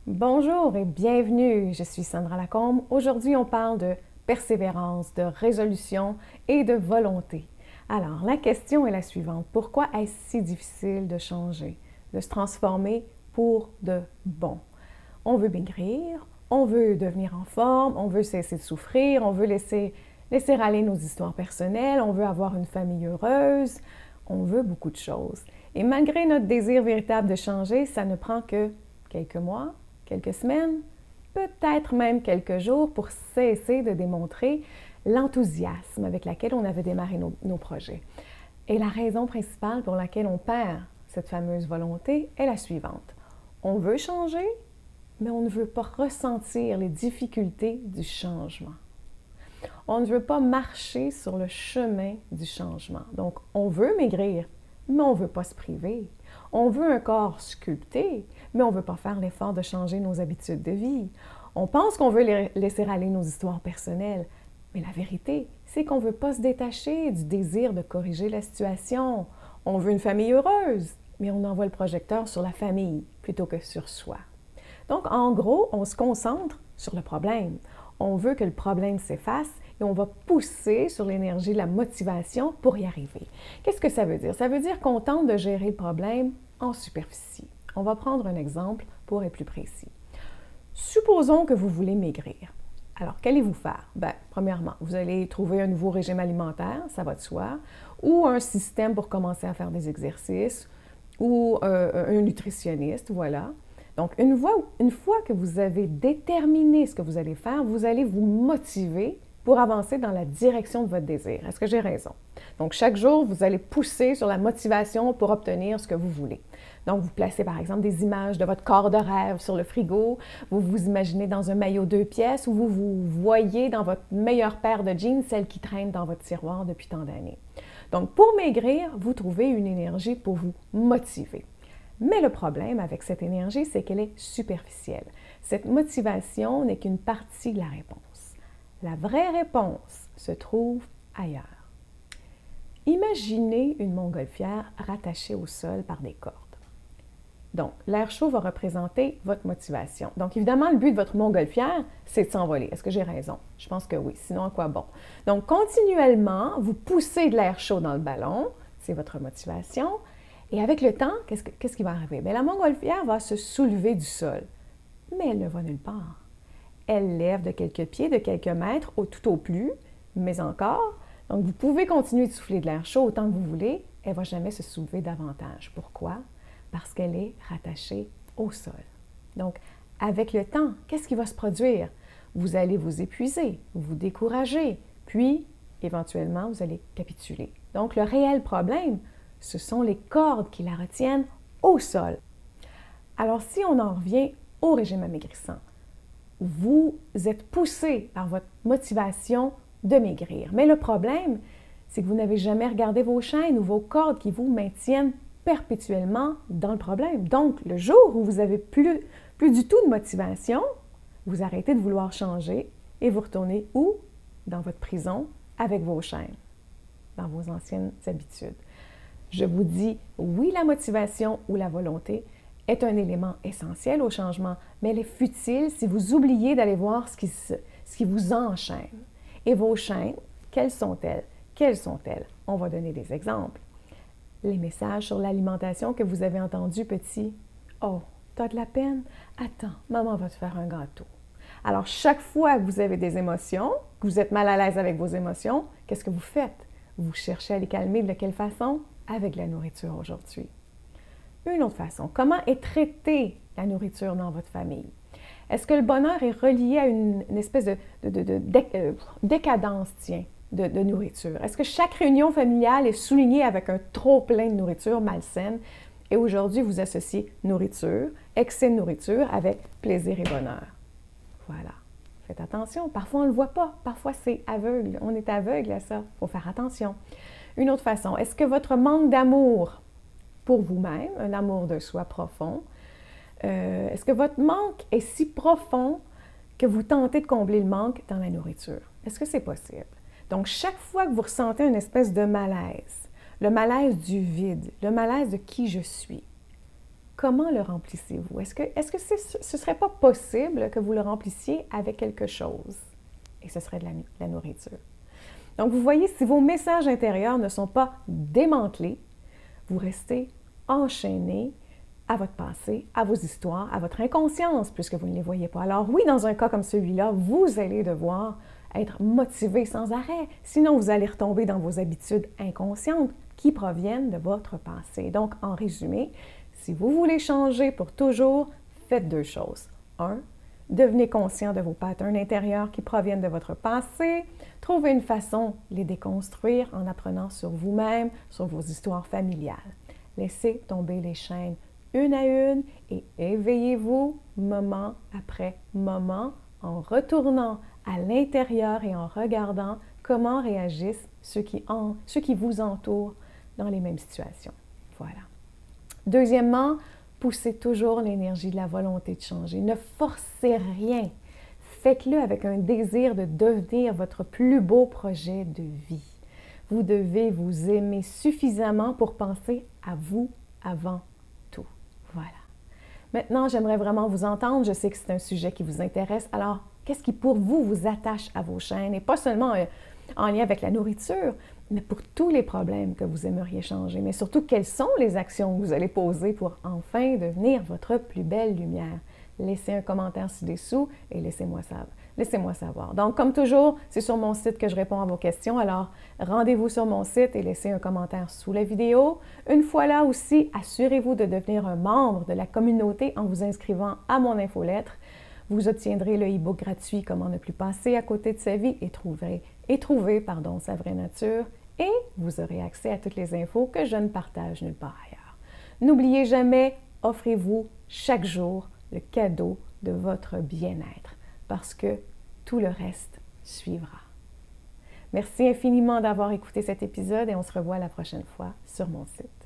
Bonjour et bienvenue, je suis Sandra Lacombe. Aujourd'hui, on parle de persévérance, de résolution et de volonté. Alors, la question est la suivante. Pourquoi est-ce si difficile de changer, de se transformer pour de bon? On veut maigrir, on veut devenir en forme, on veut cesser de souffrir, on veut laisser aller nos histoires personnelles, on veut avoir une famille heureuse, on veut beaucoup de choses. Et malgré notre désir véritable de changer, ça ne prend que quelques mois, quelques semaines, peut-être même quelques jours pour cesser de démontrer l'enthousiasme avec lequel on avait démarré nos projets. Et la raison principale pour laquelle on perd cette fameuse volonté est la suivante. On veut changer, mais on ne veut pas ressentir les difficultés du changement. On ne veut pas marcher sur le chemin du changement. Donc, on veut maigrir, mais on ne veut pas se priver. On veut un corps sculpté, mais on ne veut pas faire l'effort de changer nos habitudes de vie. On pense qu'on veut laisser aller nos histoires personnelles, mais la vérité, c'est qu'on ne veut pas se détacher du désir de corriger la situation. On veut une famille heureuse, mais on envoie le projecteur sur la famille plutôt que sur soi. Donc, en gros, on se concentre sur le problème. On veut que le problème s'efface et on va pousser sur l'énergie, la motivation pour y arriver. Qu'est-ce que ça veut dire? Ça veut dire qu'on tente de gérer le problème en superficie. On va prendre un exemple pour être plus précis. Supposons que vous voulez maigrir. Alors, qu'allez-vous faire? Bien, premièrement, vous allez trouver un nouveau régime alimentaire, ça va de soi, ou un système pour commencer à faire des exercices, ou un nutritionniste, voilà. Donc, une fois que vous avez déterminé ce que vous allez faire, vous allez vous motiver pour avancer dans la direction de votre désir. Est-ce que j'ai raison? Donc, chaque jour, vous allez pousser sur la motivation pour obtenir ce que vous voulez. Donc, vous placez par exemple des images de votre corps de rêve sur le frigo, vous vous imaginez dans un maillot 2 pièces ou vous vous voyez dans votre meilleure paire de jeans, celle qui traîne dans votre tiroir depuis tant d'années. Donc, pour maigrir, vous trouvez une énergie pour vous motiver. Mais le problème avec cette énergie, c'est qu'elle est superficielle. Cette motivation n'est qu'une partie de la réponse. La vraie réponse se trouve ailleurs. Imaginez une montgolfière rattachée au sol par des cordes. Donc, l'air chaud va représenter votre motivation. Donc, évidemment, le but de votre montgolfière, c'est de s'envoler. Est-ce que j'ai raison? Je pense que oui. Sinon, à quoi bon? Donc, continuellement, vous poussez de l'air chaud dans le ballon. C'est votre motivation. Et avec le temps, qu'est-ce qui va arriver? Bien, la montgolfière va se soulever du sol, mais elle ne va nulle part. Elle lève de quelques pieds, de quelques mètres, tout au plus, mais encore. Donc, vous pouvez continuer de souffler de l'air chaud autant que vous voulez, elle ne va jamais se soulever davantage. Pourquoi? Parce qu'elle est rattachée au sol. Donc, avec le temps, qu'est-ce qui va se produire? Vous allez vous épuiser, vous décourager, puis, éventuellement, vous allez capituler. Donc, le réel problème, ce sont les cordes qui la retiennent au sol. Alors, si on en revient au régime amaigrissant, vous êtes poussé par votre motivation de maigrir. Mais le problème, c'est que vous n'avez jamais regardé vos chaînes ou vos cordes qui vous maintiennent perpétuellement dans le problème. Donc, le jour où vous n'avez plus du tout de motivation, vous arrêtez de vouloir changer et vous retournez où? Dans votre prison avec vos chaînes, dans vos anciennes habitudes. Je vous dis, oui, la motivation ou la volonté est un élément essentiel au changement, mais elle est futile si vous oubliez d'aller voir ce qui vous enchaîne. Et vos chaînes, quelles sont-elles? Quelles sont-elles? On va donner des exemples. Les messages sur l'alimentation que vous avez entendus petit. « Oh, t'as de la peine? Attends, maman va te faire un gâteau. » Alors, chaque fois que vous avez des émotions, que vous êtes mal à l'aise avec vos émotions, qu'est-ce que vous faites? Vous cherchez à les calmer de quelle façon? Avec la nourriture aujourd'hui. Une autre façon, comment est traitée la nourriture dans votre famille? Est-ce que le bonheur est relié à une espèce de décadence, de nourriture? Est-ce que chaque réunion familiale est soulignée avec un trop-plein de nourriture malsaine? Et aujourd'hui, vous associez nourriture, excès de nourriture avec plaisir et bonheur. Voilà. Faites attention. Parfois, on ne le voit pas. Parfois, c'est aveugle. On est aveugle à ça. Il faut faire attention. Une autre façon, est-ce que votre manque d'amour pour vous-même, un amour de soi profond, est-ce que votre manque est si profond que vous tentez de combler le manque dans la nourriture? Est-ce que c'est possible? Donc, chaque fois que vous ressentez une espèce de malaise, le malaise du vide, le malaise de qui je suis, comment le remplissez-vous? Est-ce que ce ne serait pas possible que vous le remplissiez avec quelque chose? Et ce serait de la nourriture. Donc, vous voyez, si vos messages intérieurs ne sont pas démantelés, vous restez enchaîné à votre passé, à vos histoires, à votre inconscience, puisque vous ne les voyez pas. Alors oui, dans un cas comme celui-là, vous allez devoir être motivé sans arrêt. Sinon, vous allez retomber dans vos habitudes inconscientes qui proviennent de votre passé. Donc, en résumé, si vous voulez changer pour toujours, faites deux choses. Un, devenez conscient de vos patterns intérieurs qui proviennent de votre passé. Trouvez une façon de les déconstruire en apprenant sur vous-même, sur vos histoires familiales. Laissez tomber les chaînes une à une et éveillez-vous moment après moment en retournant à l'intérieur et en regardant comment réagissent ceux qui vous entourent dans les mêmes situations. Voilà. Deuxièmement, poussez toujours l'énergie de la volonté de changer. Ne forcez rien. Faites-le avec un désir de devenir votre plus beau projet de vie. Vous devez vous aimer suffisamment pour penser à vous avant tout. Voilà. Maintenant, j'aimerais vraiment vous entendre. Je sais que c'est un sujet qui vous intéresse. Alors, qu'est-ce qui pour vous attache à vos chaînes? Et pas seulement en lien avec la nourriture, mais pour tous les problèmes que vous aimeriez changer. Mais surtout, quelles sont les actions que vous allez poser pour enfin devenir votre plus belle lumière? Laissez un commentaire ci-dessous et laissez-moi savoir. Donc, comme toujours, c'est sur mon site que je réponds à vos questions. Alors, rendez-vous sur mon site et laissez un commentaire sous la vidéo. Une fois là aussi, assurez-vous de devenir un membre de la communauté en vous inscrivant à mon infolettre. Vous obtiendrez le e-book gratuit « Comment ne plus passer à côté de sa vie et trouver sa vraie nature » et vous aurez accès à toutes les infos que je ne partage nulle part ailleurs. N'oubliez jamais, offrez-vous chaque jour le cadeau de votre bien-être parce que tout le reste suivra. Merci infiniment d'avoir écouté cet épisode et on se revoit la prochaine fois sur mon site.